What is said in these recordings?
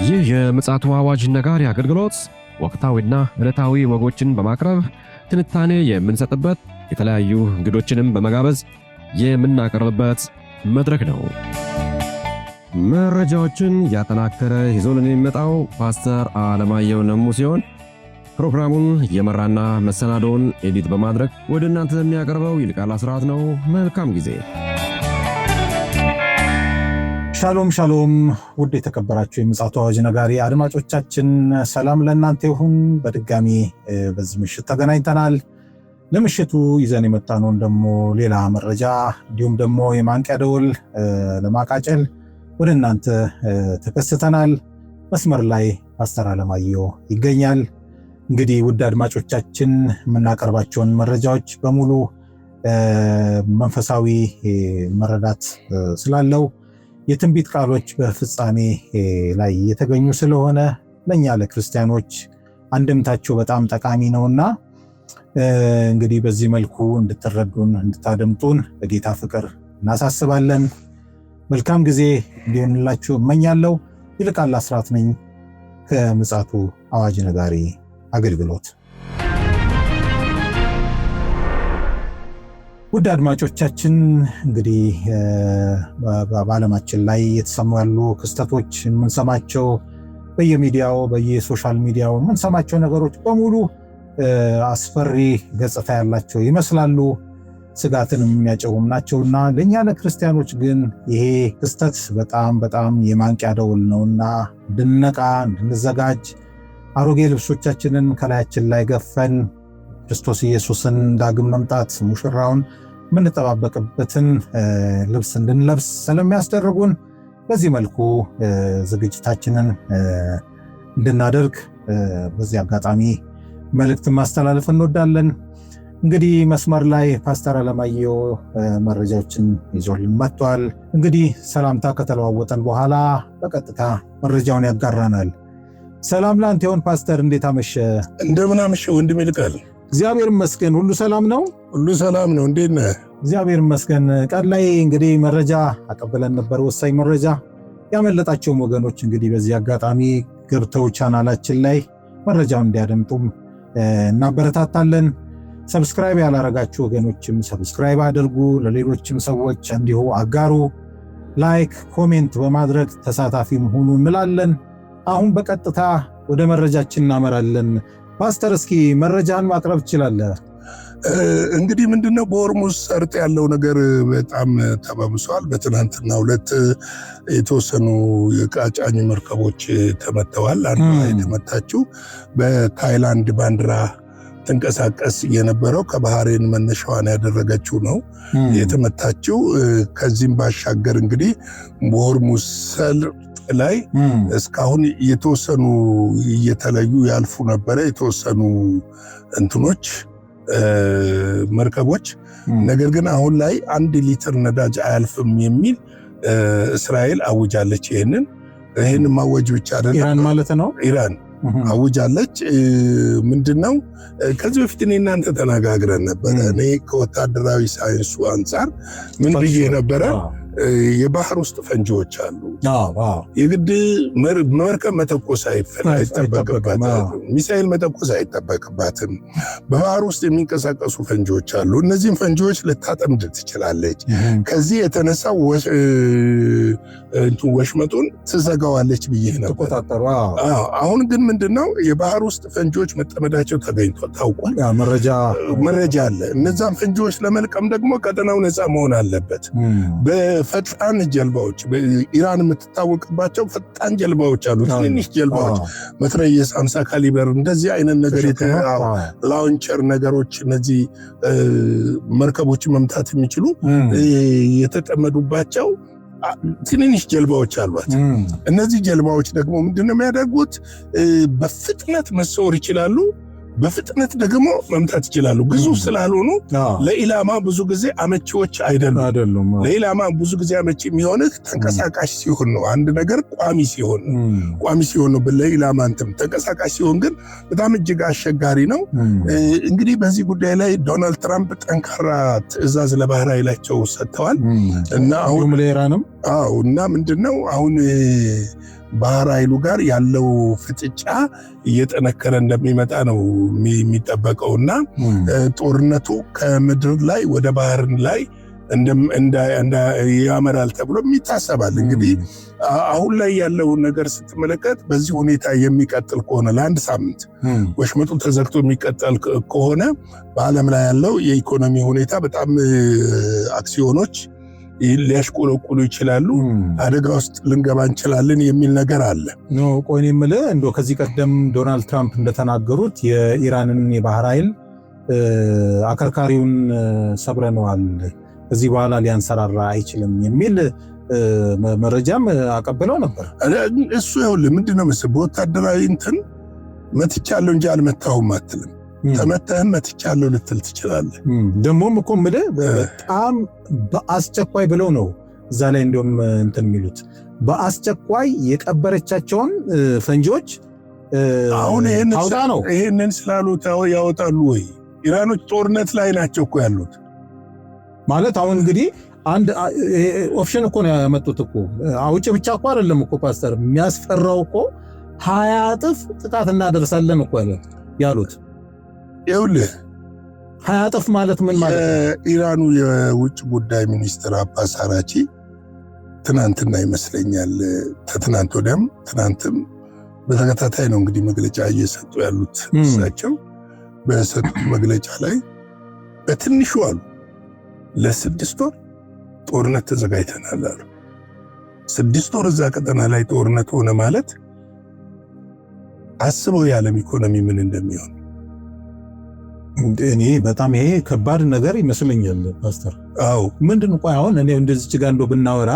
ይህ የምፅዓቱ አዋጅ ነጋሪ አገልግሎት ወቅታዊና ዕለታዊ ወጎችን በማቅረብ ትንታኔ የምንሰጥበት የተለያዩ እንግዶችንም በመጋበዝ የምናቀርብበት መድረክ ነው። መረጃዎችን ያጠናከረ ይዞልን የሚመጣው ፓስተር አለማየሁ ነሙ ሲሆን ፕሮግራሙን የመራና መሰናዶውን ኤዲት በማድረግ ወደ እናንተ የሚያቀርበው ይልቃል አስራት ነው። መልካም ጊዜ። ሻሎም ሻሎም፣ ውድ የተከበራችሁ የምፅዓቱ አዋጅ ነጋሪ አድማጮቻችን ሰላም ለእናንተ ይሁን። በድጋሚ በዚህ ምሽት ተገናኝተናል። ለምሽቱ ይዘን የመጣነውን ደግሞ ሌላ መረጃ እንዲሁም ደግሞ የማንቂያ ደወል ለማቃጨል ወደ እናንተ ተከስተናል። መስመር ላይ ፓስተር አለማየሁ ይገኛል። እንግዲህ ውድ አድማጮቻችን የምናቀርባቸውን መረጃዎች በሙሉ መንፈሳዊ መረዳት ስላለው የትንቢት ቃሎች በፍጻሜ ላይ የተገኙ ስለሆነ ለኛ ለክርስቲያኖች አንድምታቸው በጣም ጠቃሚ ነውና እንግዲህ በዚህ መልኩ እንድትረዱን እንድታደምጡን በጌታ ፍቅር እናሳስባለን። መልካም ጊዜ እንዲሆንላችሁ እመኛለሁ። ይልቃል አስራት ነኝ ከምፅዓቱ አዋጅ ነጋሪ አገልግሎት። ውድ አድማጮቻችን እንግዲህ በዓለማችን ላይ የተሰሙ ያሉ ክስተቶች የምንሰማቸው በየሚዲያው በየሶሻል ሚዲያው የምንሰማቸው ነገሮች በሙሉ አስፈሪ ገጽታ ያላቸው ይመስላሉ፣ ስጋትንም የሚያጨውም ናቸውና ለእኛ ለክርስቲያኖች ግን ይሄ ክስተት በጣም በጣም የማንቂያ ደወል ነውና እንድንነቃ እንድንዘጋጅ አሮጌ ልብሶቻችንን ከላያችን ላይ ገፈን ክርስቶስ ኢየሱስን ዳግም መምጣት ሙሽራውን የምንጠባበቅበትን ልብስ እንድንለብስ ስለሚያስደርጉን በዚህ መልኩ ዝግጅታችንን እንድናደርግ በዚህ አጋጣሚ መልእክት ማስተላለፍ እንወዳለን። እንግዲህ መስመር ላይ ፓስተር አለማየሁ መረጃዎችን ይዞልን መጥቷል። እንግዲህ ሰላምታ ከተለዋወጠን በኋላ በቀጥታ መረጃውን ያጋራናል። ሰላም ላንተ ይሁን ፓስተር፣ እንዴት አመሸ? እንደምን አመሸ ወንድሜ ይልቃል? እግዚአብሔር ይመስገን፣ ሁሉ ሰላም ነው። ሁሉ ሰላም ነው። እንዴት ነህ? እግዚአብሔር ይመስገን። ቀን ላይ እንግዲህ መረጃ አቀብለን ነበር፣ ወሳኝ መረጃ። ያመለጣቸውም ወገኖች እንግዲህ በዚህ አጋጣሚ ገብተው ቻናላችን ላይ መረጃውን እንዲያደምጡም እናበረታታለን። ሰብስክራይብ ያላረጋችሁ ወገኖችም ሰብስክራይብ አድርጉ፣ ለሌሎችም ሰዎች እንዲሁ አጋሩ። ላይክ ኮሜንት በማድረግ ተሳታፊም ሁኑ እንላለን። አሁን በቀጥታ ወደ መረጃችን እናመራለን። ፓስተር እስኪ መረጃን ማቅረብ ትችላለህ? እንግዲህ ምንድነው በሆርሙዝ ሰርጥ ያለው ነገር በጣም ተባብሷል። በትናንትናው ዕለት የተወሰኑ የዕቃ ጫኝ መርከቦች ተመተዋል። አንዷ የተመታችው በታይላንድ ባንዲራ ተንቀሳቀስ የነበረው ከባህሬን መነሻዋን ያደረገችው ነው የተመታችው። ከዚህም ባሻገር እንግዲህ በሆርሙዝ ሰርጥ ላይ እስካሁን የተወሰኑ እየተለዩ ያልፉ ነበረ የተወሰኑ እንትኖች መርከቦች። ነገር ግን አሁን ላይ 1 ሊትር ነዳጅ አያልፍም የሚል እስራኤል አውጃለች። ይህንን ማወጅ ብቻ አይደለም፣ ኢራን ማለት ነው። ኢራን አውጃለች። ምንድነው ከዚህ በፊት እኔ እናንተ ተነጋግረን ነበረ። እኔ ከወታደራዊ ሳይንሱ አንጻር ምን ብዬ ነበረ? የባህር ውስጥ ፈንጂዎች አሉ። የግድ መርከብ መተኮስ አይጠበቅባትም፣ ሚሳኤል መተኮስ አይጠበቅባትም። በባህር ውስጥ የሚንቀሳቀሱ ፈንጂዎች አሉ። እነዚህም ፈንጂዎች ልታጠምድ ትችላለች። ከዚህ የተነሳ ወሽመጡን ትዘጋዋለች ብዬ ነበር። አሁን ግን ምንድነው የባህር ውስጥ ፈንጂዎች መጠመዳቸው ተገኝቷል፣ ታውቋል። መረጃ አለ። እነዛን ፈንጂዎች ለመልቀም ደግሞ ቀጠናው ነፃ መሆን አለበት። ፈጣን ጀልባዎች ኢራን የምትታወቅባቸው ፈጣን ጀልባዎች አሉ። ትንሽ ጀልባዎች መትረየስ 50 ካሊበር እንደዚህ አይነት ነገር ላውንቸር ነገሮች እነዚህ መርከቦችን መምታት የሚችሉ የተጠመዱባቸው ትንንሽ ጀልባዎች አሏት። እነዚህ ጀልባዎች ደግሞ ምንድነው የሚያደርጉት? በፍጥነት መሰወር ይችላሉ። በፍጥነት ደግሞ መምታት ይችላሉ። ግዙፍ ስላልሆኑ ለኢላማ ብዙ ጊዜ አመቺዎች አይደሉም። ለኢላማ ብዙ ጊዜ አመቺ የሚሆንህ ተንቀሳቃሽ ሲሆን ነው። አንድ ነገር ቋሚ ሲሆን ነው ለኢላማ እንትን። ተንቀሳቃሽ ሲሆን ግን በጣም እጅግ አስቸጋሪ ነው። እንግዲህ በዚህ ጉዳይ ላይ ዶናልድ ትራምፕ ጠንካራ ትዕዛዝ ለባህር ኃይላቸው ሰጥተዋል እና አሁን አዎ። እና ምንድነው አሁን ባህር ኃይሉ ጋር ያለው ፍጥጫ እየጠነከረ እንደሚመጣ ነው የሚጠበቀውና ጦርነቱ ከምድር ላይ ወደ ባህር ላይ ያመራል ተብሎ ይታሰባል። እንግዲህ አሁን ላይ ያለው ነገር ስትመለከት በዚህ ሁኔታ የሚቀጥል ከሆነ ለአንድ ሳምንት ወሽመጡ ተዘግቶ የሚቀጥል ከሆነ በዓለም ላይ ያለው የኢኮኖሚ ሁኔታ በጣም አክሲዮኖች ሊያሽቆለቁሉ ይችላሉ፣ አደጋ ውስጥ ልንገባ እንችላለን የሚል ነገር አለ። ቆይ እኔ የምልህ እንደው ከዚህ ቀደም ዶናልድ ትራምፕ እንደተናገሩት የኢራንን የባህር ኃይል አከርካሪውን ሰብረነዋል፣ ከዚህ በኋላ ሊያንሰራራ አይችልም የሚል መረጃም አቀብለው ነበር። እሱ ይኸውልህ ምንድነው መሰለህ በወታደራዊ እንትን መትቻለሁ እንጂ አልመታሁም አትልም። ተመተህም መትቻለሁ ልትል ትችላለህ። ደግሞም እኮ የምልህ በጣም በአስቸኳይ ብለው ነው እዛ ላይ እንደውም እንትን የሚሉት በአስቸኳይ የቀበረቻቸውን ፈንጂዎች አሁን ይሄንን ስላሉት ያወጣሉ ወይ? ኢራኖች ጦርነት ላይ ናቸው እኮ ያሉት። ማለት አሁን እንግዲህ አንድ ኦፕሽን እኮ ነው ያመጡት እኮ አውጭ ብቻ እኮ አይደለም እኮ ፓስተር፣ የሚያስፈራው እኮ 20 እጥፍ ጥቃት እናደርሳለን እኮ ያሉት። ይኸውልህ 20 እጥፍ ማለት ምን ማለት ነው? ኢራኑ የውጭ ጉዳይ ሚኒስትር አባስ አራቺ ትናንትና ይመስለኛል ከትናንት ወዲያም ትናንትም በተከታታይ ነው እንግዲህ መግለጫ እየሰጡ ያሉት። እሳቸው በሰጡት መግለጫ ላይ በትንሹ አሉ ለ6 ወር ጦርነት ተዘጋጅተናል አሉ። 6 ወር እዛ ቀጠና ላይ ጦርነት ሆነ ማለት አስበው የዓለም ኢኮኖሚ ምን እንደሚሆን። እኔ በጣም ይሄ ከባድ ነገር ይመስለኛል ፓስተር። አዎ ምንድነው ቆይ አሁን እኔ እንደዚህ ጋር እንደው ብናወራ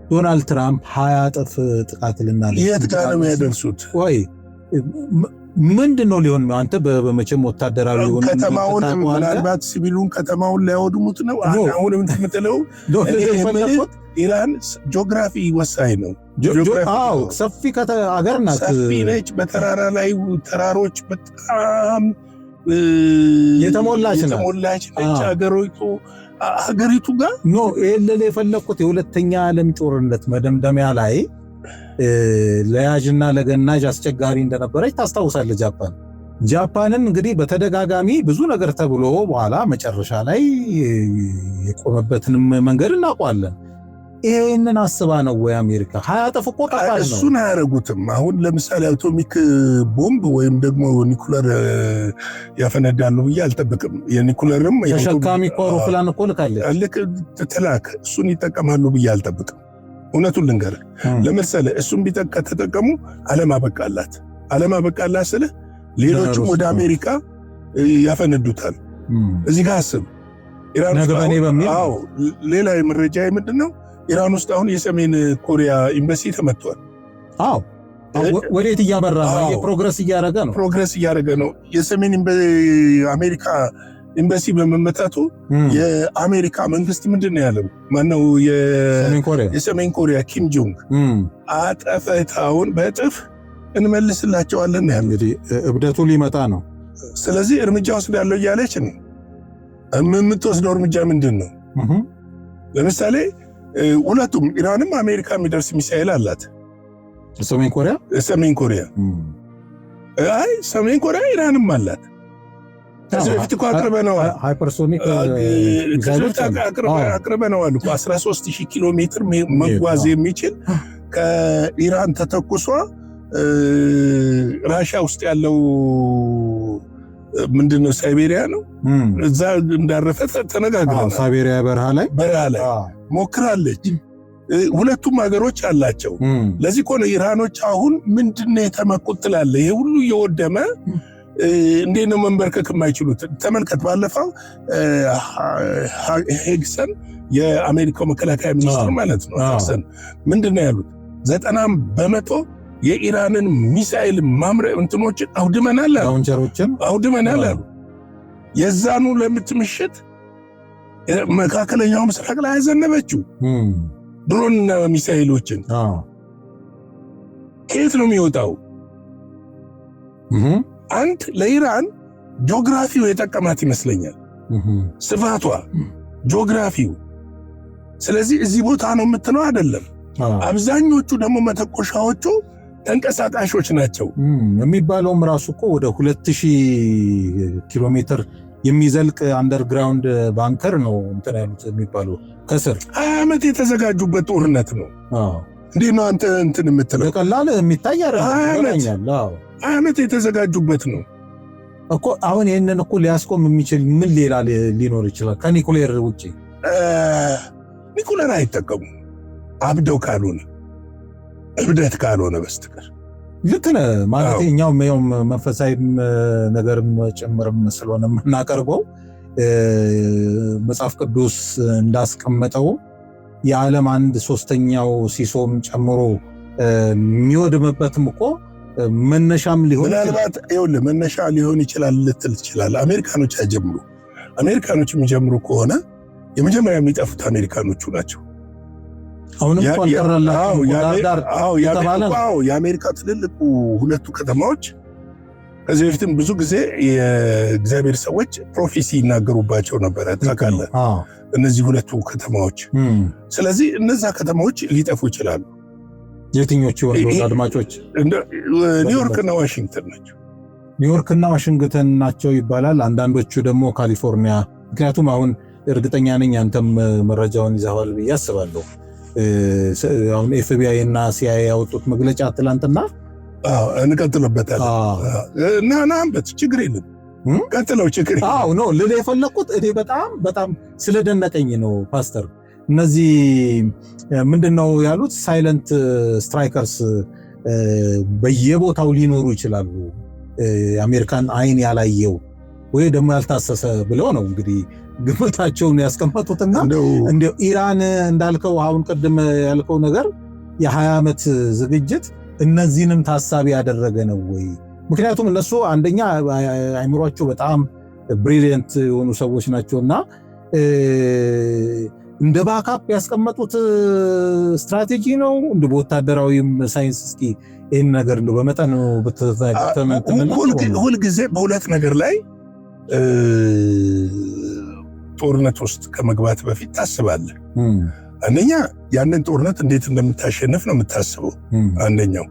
ዶናልድ ትራምፕ 20 እጥፍ ጥቃት ልናለ የት ጋር ነው ያደርሱት? ቆይ ምንድነው ሊሆን? አንተ በመቼም ወታደራዊ ሆነ ከተማውን ምናልባት ሲቪሉን ከተማውን ሊያወድሙት ነው። አሁንም እንትምትለው ኢራን ጂኦግራፊ ወሳኝ ነው። አዎ ሰፊ አገር ናት፣ ሰፊ ነች። በተራራ ላይ ተራሮች በጣም የተሞላች ነች ሀገሪቱ ጋር ኖ ኤለለ የፈለኩት የሁለተኛ ዓለም ጦርነት መደምደሚያ ላይ ለያዥና ለገናዥ አስቸጋሪ እንደነበረች ታስታውሳለህ። ጃፓንን እንግዲህ በተደጋጋሚ ብዙ ነገር ተብሎ በኋላ መጨረሻ ላይ የቆመበትንም መንገድ እናውቀዋለን። ይሄንን አስባ ነው ወይ አሜሪካ? 20 እጥፍ እኮ ከባድ ነው። እሱን አያረጉትም። አሁን ለምሳሌ አቶሚክ ቦምብ ወይም ደግሞ ኒኩለር ያፈነዳሉ ብዬ አልጠብቅም። የኒኩለርም ተሸካሚ አውሮፕላን እኮ ትላክ እሱን ይጠቀማሉ ብዬ አልጠብቅም። እውነቱን ልንገርህ ለምሳሌ እሱን ከተጠቀሙ ዓለም አበቃላት ስለ ሌሎችም ወደ አሜሪካ ያፈነዱታል። እዚህ ጋር አስብ። ኢራን ሌላ መረጃ ምንድን ነው? ኢራን ውስጥ አሁን የሰሜን ኮሪያ ኤምባሲ ተመቷል። አዎ ወዴት እያመራ ነው? ፕሮግረስ እያደረገ ነው። የሰሜን አሜሪካ ኤምባሲ በመመታቱ የአሜሪካ መንግስት ምንድን ነው ያለው? ማነው የሰሜን ኮሪያ ኪም ጆንግ አጠፈታውን በእጥፍ እንመልስላቸዋለን ያለው። እንግዲህ እብደቱ ሊመጣ ነው። ስለዚህ እርምጃ ወስዳለሁ እያለች ነው። የምትወስደው እርምጃ ምንድን ነው? ለምሳሌ ሁለቱም ኢራንም አሜሪካ የሚደርስ ሚሳኤል አላት። ሰሜን ኮሪያ ሰሜን ኮሪያ ኢራንም አላት። ከዚህ በፊት እኮ አቅርበነዋል። ሃይፐርሶኒክ አቅርበነዋል እኮ 13000 ኪሎ ሜትር መጓዝ የሚችል ከኢራን ተተኩሷ ራሽያ ውስጥ ያለው ምንድነው ሳይቤሪያ ነው፣ እዛ እንዳረፈ ተነጋግረናል። ሳይቤሪያ በረሃ ላይ ሞክራለች። ሁለቱም ሀገሮች አላቸው። ለዚህ እኮ ነው ኢራኖች አሁን ምንድነው የተመኩት ትላለህ። ይሄ ሁሉ እየወደመ እንዴት ነው መንበርከክ የማይችሉት? ተመልከት። ባለፈው ሄግሰን የአሜሪካው መከላከያ ሚኒስትር ማለት ነው ሄግሰን ምንድነው ያሉት? 90% የኢራንን ሚሳኤል ማምረ እንትኖችን አውድመናል አሉ። የዛኑ ለምትምሽት መካከለኛው ምስራቅ ላይ ያዘነበችው ድሮንና ሚሳኤሎችን ከየት ነው የሚወጣው? አንድ ለኢራን ጂኦግራፊው የጠቀማት ይመስለኛል። ስፋቷ ጂኦግራፊው ስለዚህ እዚህ ቦታ ነው የምትለው አይደለም። አብዛኞቹ ደግሞ መተኮሻዎቹ ተንቀሳቃሾች ናቸው። የሚባለውም ራሱ እኮ ወደ 2000 ኪሎ ሜትር የሚዘልቅ አንደርግራውንድ ባንከር ነው እንትን ያሉት የሚባለው ከስር 20 ዓመት የተዘጋጁበት ጦርነት ነው። እንዴት ነው አንተ እንትን የምትለው? በቀላል የሚታይ አይደለም። 20 ዓመት የተዘጋጁበት ነው እኮ። አሁን ይህንን እኮ ሊያስቆም የሚችል ምን ሌላ ሊኖር ይችላል ከኒኩሌር ውጭ? ኒኩሌር አይጠቀሙም አብደው ካልሆነ እብደት ካልሆነ በስተቀር። ልክ ነህ ማለት እኛውም መንፈሳዊ ነገርም ጭምርም ስለሆነ የምናቀርበው መጽሐፍ ቅዱስ እንዳስቀመጠው የዓለም 1/3 ሲሶም ጨምሮ የሚወድምበትም እኮ መነሻም ሊሆን ምናልባት ይኸውልህ መነሻ ሊሆን ይችላል ልትል ትችላለህ። አሜሪካኖች አይጀምሩ። አሜሪካኖች የሚጀምሩ ከሆነ የመጀመሪያ የሚጠፉት አሜሪካኖቹ ናቸው። አሁንም የአሜሪካ ትልልቁ ሁለቱ ከተማዎች ከዚህ በፊትም ብዙ ጊዜ የእግዚአብሔር ሰዎች ፕሮፌሲ ይናገሩባቸው ነበረ ታውቃለህ፣ እነዚህ ሁለቱ ከተማዎች። ስለዚህ እነዛ ከተማዎች ሊጠፉ ይችላሉ። የትኞቹ አድማጮች? ኒውዮርክና ዋሽንግተን ናቸው። ኒውዮርክና ዋሽንግተን ናቸው ይባላል። አንዳንዶቹ ደግሞ ካሊፎርኒያ። ምክንያቱም አሁን እርግጠኛ ነኝ አንተም መረጃውን ይዘዋል ብዬ አስባለሁ። አሁን ኤፍቢአይ እና ሲአይኤ ያወጡት መግለጫ ትላንትና እንቀጥልበታለን እና ናምበት ችግር የለም ቀጥለው ችግር የለም ነው ልል የፈለኩት እኔ በጣም ስለደነቀኝ ነው ፓስተር። እነዚህ ምንድነው ያሉት? ሳይለንት ስትራይከርስ በየቦታው ሊኖሩ ይችላሉ፣ የአሜሪካን አይን ያላየው ወይ ደግሞ ያልታሰሰ ብለው ነው እንግዲህ ግምታቸውን ያስቀመጡትና እንደው ኢራን እንዳልከው አሁን ቅድም ያልከው ነገር የ20 ዓመት ዝግጅት እነዚህንም ታሳቢ ያደረገ ነው ወይ? ምክንያቱም እነሱ አንደኛ አይምሯቸው በጣም ብሪሊየንት የሆኑ ሰዎች ናቸውና እንደ ባካፕ ያስቀመጡት ስትራቴጂ ነው እንደ ወታደራዊም ሳይንስ። እስኪ ይህን ነገር እንደው በመጠኑ ሁልጊዜ በሁለት ነገር ላይ ጦርነት ውስጥ ከመግባት በፊት ታስባለህ። አንደኛ ያንን ጦርነት እንዴት እንደምታሸንፍ ነው የምታስበው፣ አንደኛው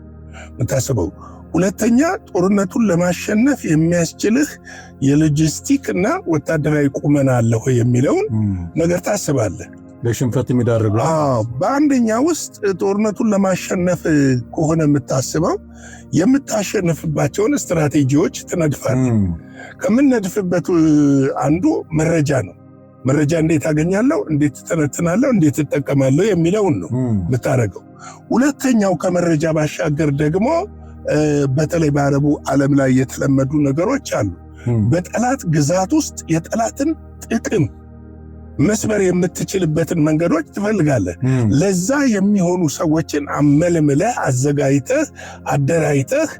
የምታስበው። ሁለተኛ ጦርነቱን ለማሸነፍ የሚያስችልህ የሎጂስቲክ እና ወታደራዊ ቁመና አለ ወይ የሚለውን ነገር ታስባለህ። ለሽንፈት የሚዳርግ በአንደኛ ውስጥ ጦርነቱን ለማሸነፍ ከሆነ የምታስበው የምታሸንፍባቸውን ስትራቴጂዎች ትነድፋለህ። ከምነድፍበት አንዱ መረጃ ነው። መረጃ እንዴት አገኛለሁ፣ እንዴት ተነትናለሁ፣ እንዴት እጠቀማለሁ የሚለውን ነው የምታደርገው። ሁለተኛው ከመረጃ ባሻገር ደግሞ በተለይ በአረቡ ዓለም ላይ የተለመዱ ነገሮች አሉ። በጠላት ግዛት ውስጥ የጠላትን ጥቅም መስበር የምትችልበትን መንገዶች ትፈልጋለህ። ለዛ የሚሆኑ ሰዎችን አመልምለህ አዘጋጅተህ አደራጅተህ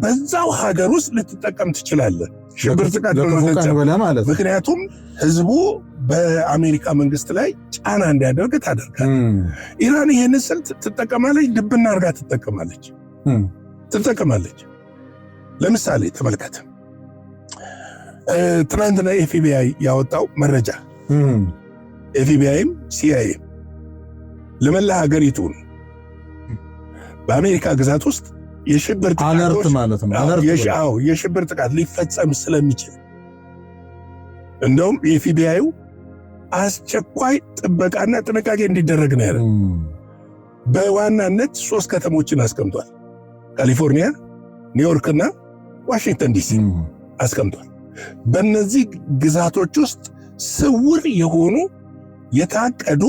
በዛው ሀገር ውስጥ ልትጠቀም ትችላለህ። ሽብር ጥቃት ማለት ምክንያቱም ህዝቡ በአሜሪካ መንግስት ላይ ጫና እንዲያደርግ ታደርጋለህ። ኢራን ይህን ስልት ትጠቀማለች፣ ድብና አድርጋ ትጠቀማለች። ለምሳሌ ተመልከት፣ ትናንትና ኤፍቢአይ ያወጣው መረጃ ኤፍቢአይም ሲአይኤም ለመላ ሀገሪቱ ነው በአሜሪካ ግዛት ውስጥ የሽብር አለርት ማለት ነው። የሽብር ጥቃት ሊፈጸም ስለሚችል እንደውም የኤፍቢአዩ አስቸኳይ ጥበቃና ጥንቃቄ እንዲደረግ ነው ያለው። በዋናነት 3 ከተሞችን አስቀምጧል። ካሊፎርኒያ፣ ኒውዮርክና ዋሽንግተን ዲሲ አስቀምጧል። በእነዚህ ግዛቶች ውስጥ ስውር የሆኑ የታቀዱ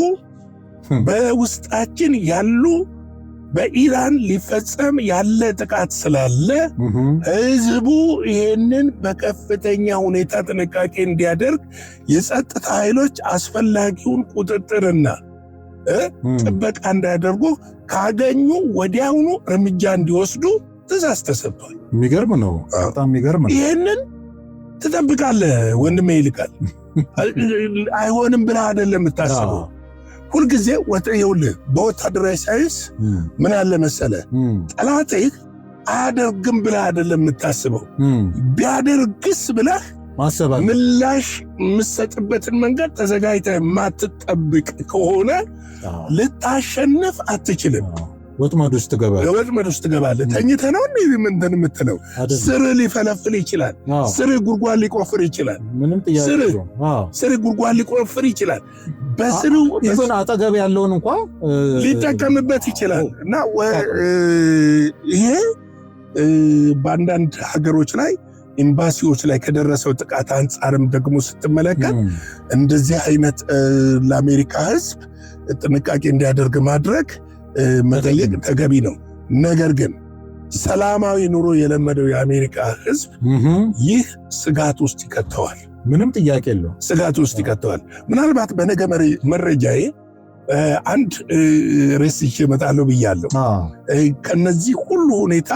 በውስጣችን ያሉ በኢራን ሊፈጸም ያለ ጥቃት ስላለ ህዝቡ ይህንን በከፍተኛ ሁኔታ ጥንቃቄ እንዲያደርግ የጸጥታ ኃይሎች አስፈላጊውን ቁጥጥርና ጥበቃ እንዳያደርጉ ካገኙ ወዲያውኑ እርምጃ እንዲወስዱ ትእዛዝ ተሰጥቷል። የሚገርም ነው፣ በጣም የሚገርም ነው። ይህንን ትጠብቃለህ ወንድሜ ይልቃል። አይሆንም ብለህ አይደለም የምታስበው። ሁልጊዜ ይኸውልህ በወታደራዊ ሳይንስ ምን አለ መሰለህ፣ ጠላትህ አያደርግም ብለህ አይደለም የምታስበው። ቢያደርግስ ብለህ ምላሽ የምትሰጥበትን መንገድ ተዘጋጅተህ የማትጠብቅ ከሆነ ልታሸንፍ አትችልም። ወጥመድ ውስጥ ትገባለህ። ተኝተህ ነው እንትን የምትለው። ስር ሊፈለፍል ይችላል። ስር ጉድጓድ ሊቆፍር ይችላል። ስር ጉድጓድ ሊቆፍር ይችላል። በስሩ አጠገብ ያለውን እንኳን ሊጠቀምበት ይችላል። እና ይሄ በአንዳንድ ሀገሮች ላይ ኤምባሲዎች ላይ ከደረሰው ጥቃት አንጻርም ደግሞ ስትመለከት እንደዚህ አይነት ለአሜሪካ ሕዝብ ጥንቃቄ እንዲያደርግ ማድረግ መጠየቅ ተገቢ ነው። ነገር ግን ሰላማዊ ኑሮ የለመደው የአሜሪካ ሕዝብ ይህ ስጋት ውስጥ ይከተዋል። ምንም ጥያቄ የለው፣ ስጋት ውስጥ ይከተዋል። ምናልባት በነገ መረጃዬ አንድ ርዕስ ይዤ እመጣለሁ ብያለሁ። ከነዚህ ሁሉ ሁኔታ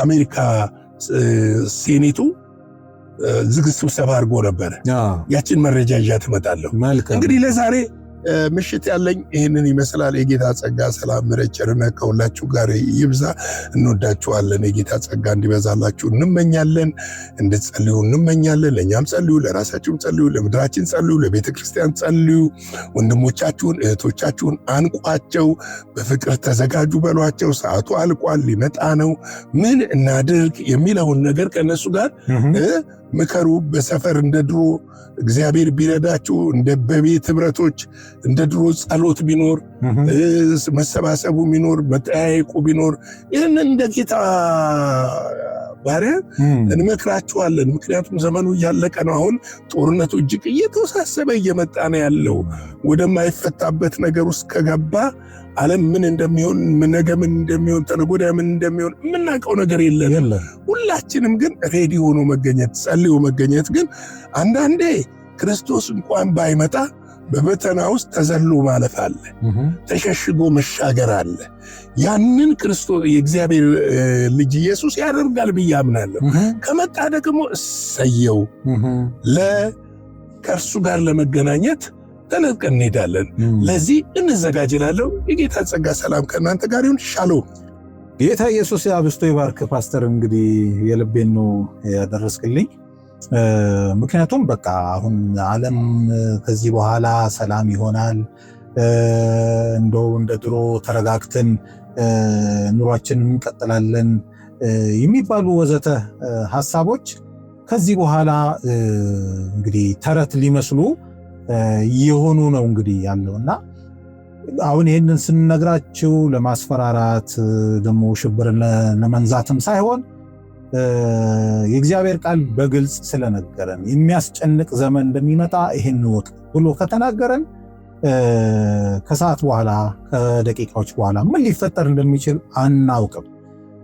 አሜሪካ ሴኔቱ ዝግ ስብሰባ አድርጎ ነበረ። ያችን መረጃ ይዣት እመጣለሁ። እንግዲህ ለዛሬ ምሽት ያለኝ ይህንን ይመስላል። የጌታ ጸጋ፣ ሰላም፣ ምሕረት፣ ቸርነት ከሁላችሁ ጋር ይብዛ። እንወዳችኋለን። የጌታ ጸጋ እንዲበዛላችሁ እንመኛለን። እንድትጸልዩ እንመኛለን። ለእኛም ጸልዩ፣ ለራሳችሁም ጸልዩ፣ ለምድራችን ጸልዩ፣ ለቤተ ክርስቲያን ጸልዩ። ወንድሞቻችሁን እህቶቻችሁን አንቋቸው፣ በፍቅር ተዘጋጁ በሏቸው። ሰዓቱ አልቋል፣ ሊመጣ ነው። ምን እናድርግ የሚለውን ነገር ከነሱ ጋር ምከሩ። በሰፈር እንደ ድሮ እግዚአብሔር ቢረዳችሁ እንደ በቤት ህብረቶች እንደ ድሮ ጸሎት ቢኖር፣ መሰባሰቡ ቢኖር፣ መጠያየቁ ቢኖር ይህንን እንደ ጌታ ባሪያ እንመክራችኋለን። ምክንያቱም ዘመኑ እያለቀ ነው። አሁን ጦርነቱ እጅግ እየተወሳሰበ እየመጣ ነው ያለው። ወደማይፈታበት ነገር ውስጥ ከገባ ዓለም ምን እንደሚሆን፣ ነገ ምን እንደሚሆን፣ ተነገ ወዲያ ምን እንደሚሆን የምናውቀው ነገር የለም። ሁላችንም ግን ሬዲ ሆኖ መገኘት፣ ጸልዮ መገኘት ግን አንዳንዴ ክርስቶስ እንኳን ባይመጣ በፈተና ውስጥ ተዘሎ ማለፍ አለ፣ ተሸሽጎ መሻገር አለ። ያንን ክርስቶስ የእግዚአብሔር ልጅ ኢየሱስ ያደርጋል ብዬ አምናለሁ። ከመጣ ደግሞ እሰየው፣ ከእርሱ ጋር ለመገናኘት ተነጥቀን እንሄዳለን። ለዚህ እንዘጋጅላለሁ። የጌታ ጸጋ ሰላም ከእናንተ ጋር ይሁን። ሻሎም። ጌታ ኢየሱስ አብዝቶ ይባርክ። ፓስተር እንግዲህ የልቤን ነው ያደረስክልኝ። ምክንያቱም በቃ አሁን ዓለም ከዚህ በኋላ ሰላም ይሆናል፣ እንደው እንደ ድሮ ተረጋግተን ኑሯችንን እንቀጥላለን የሚባሉ ወዘተ ሐሳቦች ከዚህ በኋላ እንግዲህ ተረት ሊመስሉ የሆኑ ነው እንግዲህ ያለውና አሁን ይህንን ስንነግራችሁ ለማስፈራራት ደግሞ ሽብርን ለመንዛትም ሳይሆን የእግዚአብሔር ቃል በግልጽ ስለነገረን የሚያስጨንቅ ዘመን እንደሚመጣ ይህን ወቅ ብሎ ከተናገረን ከሰዓት በኋላ ከደቂቃዎች በኋላ ምን ሊፈጠር እንደሚችል አናውቅም።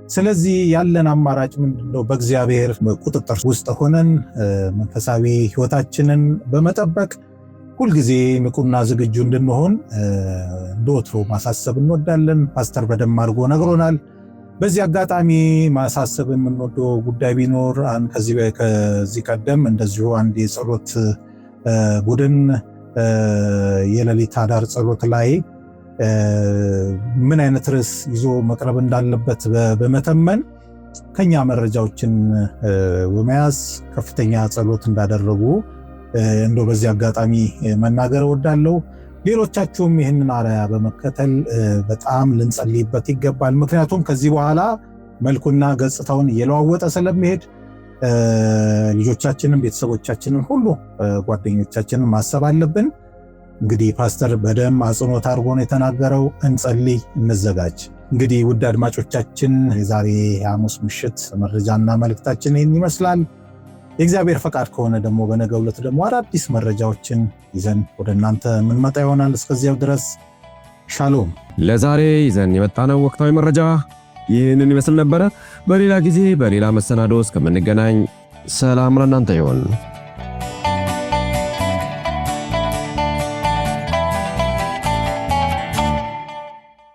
ስለዚህ ያለን አማራጭ ምንድነው? በእግዚአብሔር ቁጥጥር ውስጥ ሆነን መንፈሳዊ ሕይወታችንን በመጠበቅ ሁልጊዜ ንቁና ዝግጁ እንድንሆን እንደወትሮ ማሳሰብ እንወዳለን። ፓስተር በደንብ አድርጎ ነግሮናል። በዚህ አጋጣሚ ማሳሰብ የምንወደው ጉዳይ ቢኖር ከዚህ ቀደም እንደዚሁ አንድ የጸሎት ቡድን የሌሊት አዳር ጸሎት ላይ ምን አይነት ርዕስ ይዞ መቅረብ እንዳለበት በመተመን ከኛ መረጃዎችን በመያዝ ከፍተኛ ጸሎት እንዳደረጉ እንደው በዚህ አጋጣሚ መናገር እወዳለሁ። ሌሎቻችሁም ይህንን አርአያ በመከተል በጣም ልንጸልይበት ይገባል። ምክንያቱም ከዚህ በኋላ መልኩና ገጽታውን እየለዋወጠ ስለሚሄድ ልጆቻችንን፣ ቤተሰቦቻችንን ሁሉ ጓደኞቻችንን ማሰብ አለብን። እንግዲህ ፓስተር በደም አጽንኦት አድርጎ ነው የተናገረው። እንጸልይ፣ እንዘጋጅ። እንግዲህ ውድ አድማጮቻችን የዛሬ ሐሙስ ምሽት መረጃና መልእክታችን ይህን ይመስላል። የእግዚአብሔር ፈቃድ ከሆነ ደግሞ በነገው ዕለት ደግሞ አዳዲስ መረጃዎችን ይዘን ወደ እናንተ የምንመጣ ይሆናል። እስከዚያው ድረስ ሻሎም። ለዛሬ ይዘን የመጣነው ወቅታዊ መረጃ ይህንን ይመስል ነበረ። በሌላ ጊዜ በሌላ መሰናዶ እስከምንገናኝ ሰላም ለእናንተ ይሁን።